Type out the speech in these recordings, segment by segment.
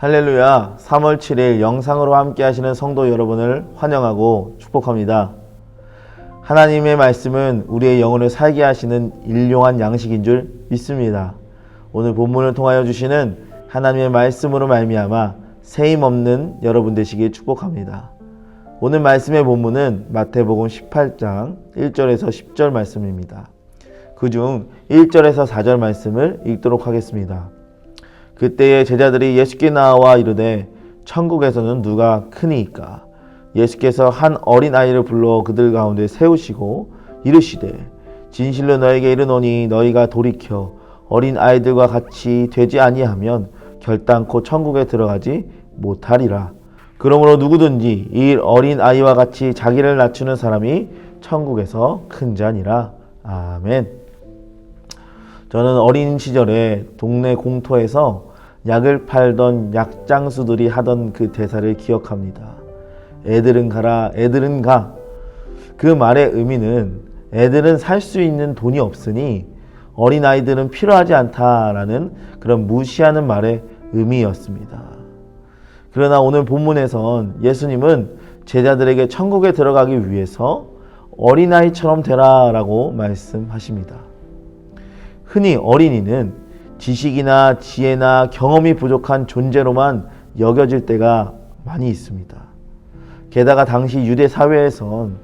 할렐루야. 3월 7일 영상으로 함께 하시는 성도 여러분을 환영하고 축복합니다. 하나님의 말씀은 우리의 영혼을 살게 하시는 일용한 양식인 줄 믿습니다. 오늘 본문을 통하여 주시는 하나님의 말씀으로 말미암아 세임 없는 여러분 되시길 축복합니다. 오늘 말씀의 본문은 마태복음 18장 1절에서 10절 말씀입니다. 그중 1절에서 4절 말씀을 읽도록 하겠습니다. 그때에 제자들이 예수께 나와 이르되 천국에서는 누가 크니이까? 예수께서 한 어린아이를 불러 그들 가운데 세우시고 이르시되 진실로 너에게 이르노니 너희가 돌이켜 어린아이들과 같이 되지 아니하면 결단코 천국에 들어가지 못하리라. 그러므로 누구든지 이 어린아이와 같이 자기를 낮추는 사람이 천국에서 큰 자니라. 아멘. 저는 어린 시절에 동네 공터에서 약을 팔던 약장수들이 하던 그 대사를 기억합니다. 애들은 가라, 애들은 가. 그 말의 의미는 애들은 살 수 있는 돈이 없으니 어린아이들은 필요하지 않다라는 그런 무시하는 말의 의미였습니다. 그러나 오늘 본문에선 예수님은 제자들에게 천국에 들어가기 위해서 어린아이처럼 되라라고 말씀하십니다. 흔히 어린이는 지식이나 지혜나 경험이 부족한 존재로만 여겨질 때가 많이 있습니다. 게다가 당시 유대 사회에선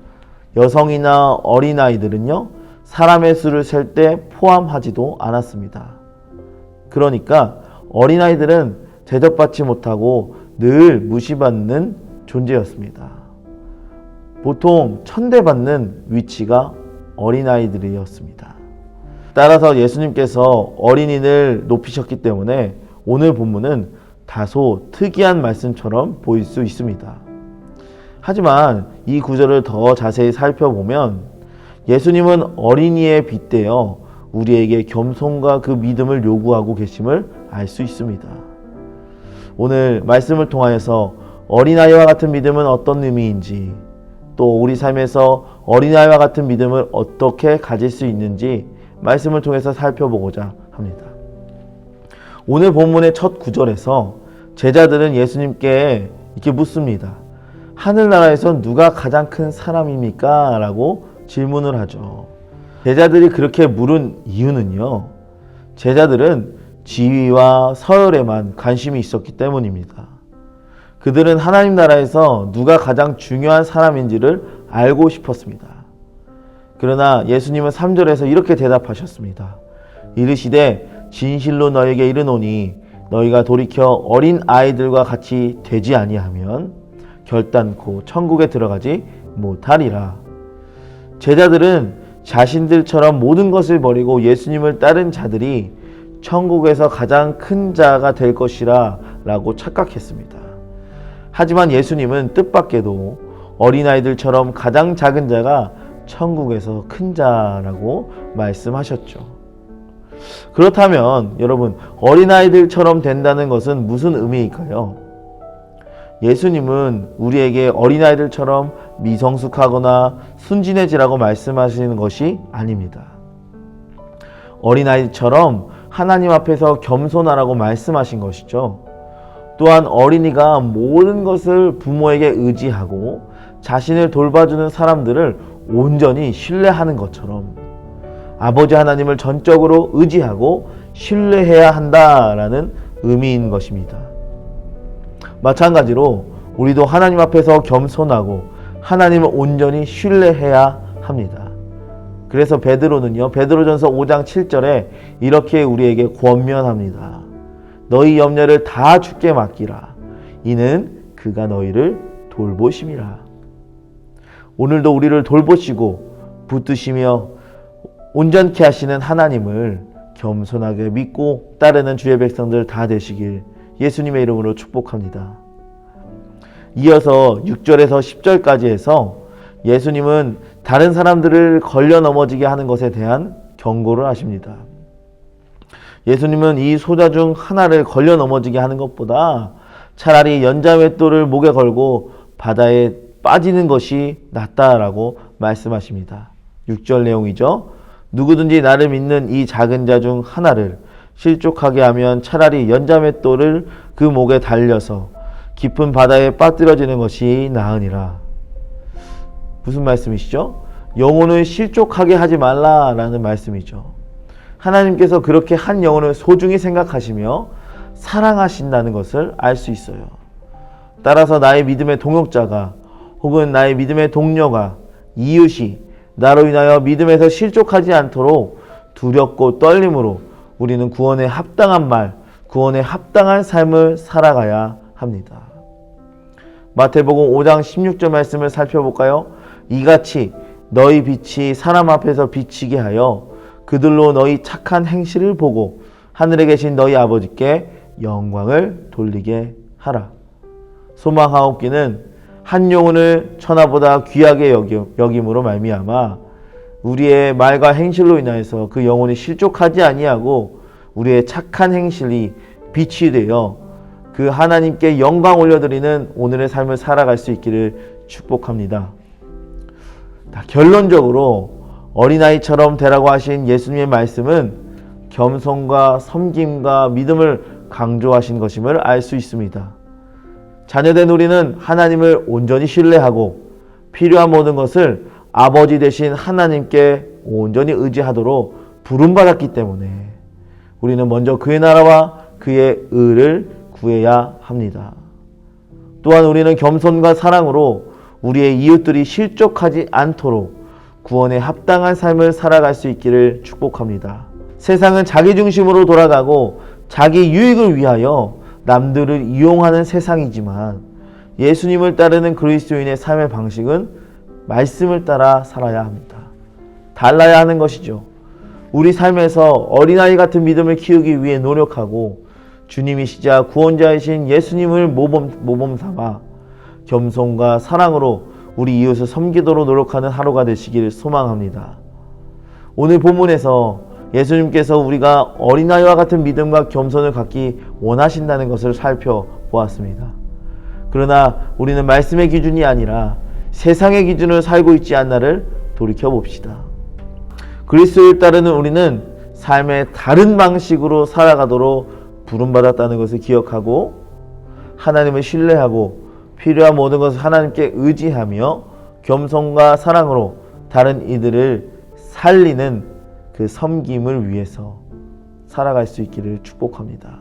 여성이나 어린아이들은요, 사람의 수를 셀 때 포함하지도 않았습니다. 그러니까 어린아이들은 대접받지 못하고 늘 무시받는 존재였습니다. 보통 천대받는 위치가 어린아이들이었습니다. 따라서 예수님께서 어린이를 높이셨기 때문에 오늘 본문은 다소 특이한 말씀처럼 보일 수 있습니다. 하지만 이 구절을 더 자세히 살펴보면 예수님은 어린이에 빗대어 우리에게 겸손과 그 믿음을 요구하고 계심을 알 수 있습니다. 오늘 말씀을 통하여서 어린아이와 같은 믿음은 어떤 의미인지, 또 우리 삶에서 어린아이와 같은 믿음을 어떻게 가질 수 있는지 말씀을 통해서 살펴보고자 합니다. 오늘 본문의 첫 구절에서 제자들은 예수님께 이렇게 묻습니다. 하늘나라에서 누가 가장 큰 사람입니까? 라고 질문을 하죠. 제자들이 그렇게 물은 이유는요, 제자들은 지위와 서열에만 관심이 있었기 때문입니다. 그들은 하나님 나라에서 누가 가장 중요한 사람인지를 알고 싶었습니다. 그러나 예수님은 3절에서 이렇게 대답하셨습니다. 이르시되 진실로 너에게 이르노니 너희가 돌이켜 어린 아이들과 같이 되지 아니하면 결단코 천국에 들어가지 못하리라. 제자들은 자신들처럼 모든 것을 버리고 예수님을 따른 자들이 천국에서 가장 큰 자가 될 것이라 라고 착각했습니다. 하지만 예수님은 뜻밖에도 어린아이들처럼 가장 작은 자가 천국에서 큰 자라고 말씀하셨죠. 그렇다면 여러분, 어린아이들처럼 된다는 것은 무슨 의미일까요? 예수님은 우리에게 어린아이들처럼 미성숙하거나 순진해지라고 말씀하시는 것이 아닙니다. 어린아이처럼 하나님 앞에서 겸손하라고 말씀하신 것이죠. 또한 어린이가 모든 것을 부모에게 의지하고 자신을 돌봐주는 사람들을 온전히 신뢰하는 것처럼 아버지 하나님을 전적으로 의지하고 신뢰해야 한다라는 의미인 것입니다. 마찬가지로 우리도 하나님 앞에서 겸손하고 하나님을 온전히 신뢰해야 합니다. 그래서 베드로는요, 베드로전서 5장 7절에 이렇게 우리에게 권면합니다. 너희 염려를 다 주께 맡기라. 이는 그가 너희를 돌보심이라. 오늘도 우리를 돌보시고 붙드시며 온전케 하시는 하나님을 겸손하게 믿고 따르는 주의 백성들 다 되시길 예수님의 이름으로 축복합니다. 이어서 6절에서 10절까지 해서 예수님은 다른 사람들을 걸려 넘어지게 하는 것에 대한 경고를 하십니다. 예수님은 이 소자 중 하나를 걸려 넘어지게 하는 것보다 차라리 연자맷돌을 목에 걸고 바다에 빠지는 것이 낫다라고 말씀하십니다. 6절 내용이죠. 누구든지 나를 믿는 이 작은 자 중 하나를 실족하게 하면 차라리 연자맷돌을 그 목에 달려서 깊은 바다에 빠뜨려지는 것이 나으니라. 무슨 말씀이시죠? 영혼을 실족하게 하지 말라라는 말씀이죠. 하나님께서 그렇게 한 영혼을 소중히 생각하시며 사랑하신다는 것을 알 수 있어요. 따라서 나의 믿음의 동역자가 혹은 나의 믿음의 동료가, 이웃이 나로 인하여 믿음에서 실족하지 않도록 두렵고 떨림으로 우리는 구원에 합당한 말, 구원에 합당한 삶을 살아가야 합니다. 마태복음 5장 16절 말씀을 살펴볼까요? 이같이 너희 빛이 사람 앞에서 비치게 하여 그들로 너희 착한 행실을 보고 하늘에 계신 너희 아버지께 영광을 돌리게 하라. 소망하옵기는 한 영혼을 천하보다 귀하게 여김으로 말미암아 우리의 말과 행실로 인하여서 그 영혼이 실족하지 아니하고 우리의 착한 행실이 빛이 되어 그 하나님께 영광 올려드리는 오늘의 삶을 살아갈 수 있기를 축복합니다. 결론적으로 어린아이처럼 되라고 하신 예수님의 말씀은 겸손과 섬김과 믿음을 강조하신 것임을 알 수 있습니다. 자녀된 우리는 하나님을 온전히 신뢰하고 필요한 모든 것을 아버지 되신 하나님께 온전히 의지하도록 부름받았기 때문에 우리는 먼저 그의 나라와 그의 의를 구해야 합니다. 또한 우리는 겸손과 사랑으로 우리의 이웃들이 실족하지 않도록 구원에 합당한 삶을 살아갈 수 있기를 축복합니다. 세상은 자기 중심으로 돌아가고 자기 유익을 위하여 남들을 이용하는 세상이지만 예수님을 따르는 그리스도인의 삶의 방식은 말씀을 따라 살아야 합니다. 달라야 하는 것이죠. 우리 삶에서 어린아이 같은 믿음을 키우기 위해 노력하고 주님이시자 구원자이신 예수님을 모범 삼아 겸손과 사랑으로 우리 이웃을 섬기도록 노력하는 하루가 되시기를 소망합니다. 오늘 본문에서 예수님께서 우리가 어린아이와 같은 믿음과 겸손을 갖기 원하신다는 것을 살펴보았습니다. 그러나 우리는 말씀의 기준이 아니라 세상의 기준으로 살고 있지 않나를 돌이켜봅시다. 그리스도를 따르는 우리는 삶의 다른 방식으로 살아가도록 부름받았다는 것을 기억하고 하나님을 신뢰하고 필요한 모든 것을 하나님께 의지하며 겸손과 사랑으로 다른 이들을 살리는 그 섬김을 위해서 살아갈 수 있기를 축복합니다.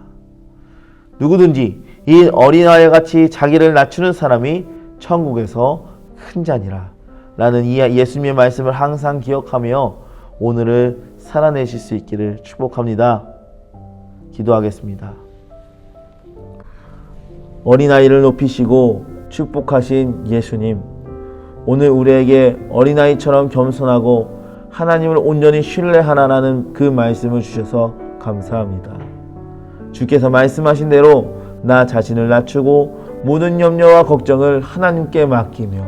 누구든지 이 어린아이 같이 자기를 낮추는 사람이 천국에서 큰 자니라 라는 이 예수님의 말씀을 항상 기억하며 오늘을 살아내실 수 있기를 축복합니다. 기도하겠습니다. 어린아이를 높이시고 축복하신 예수님, 오늘 우리에게 어린아이처럼 겸손하고 하나님을 온전히 신뢰하라라는 그 말씀을 주셔서 감사합니다. 주께서 말씀하신 대로 나 자신을 낮추고 모든 염려와 걱정을 하나님께 맡기며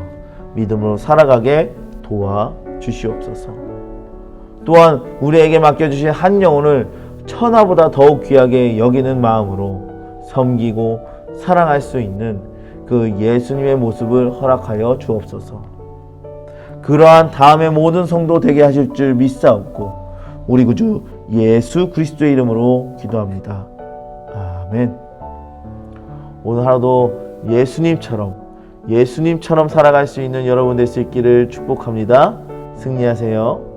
믿음으로 살아가게 도와주시옵소서. 또한 우리에게 맡겨주신 한 영혼을 천하보다 더욱 귀하게 여기는 마음으로 섬기고 사랑할 수 있는 그 예수님의 모습을 허락하여 주옵소서. 그러한 다음의 모든 성도 되게 하실 줄 믿사옵고 우리 구주 예수 그리스도의 이름으로 기도합니다. 아멘. 오늘 하루도 예수님처럼 살아갈 수 있는 여러분 될 수 있기를 축복합니다. 승리하세요.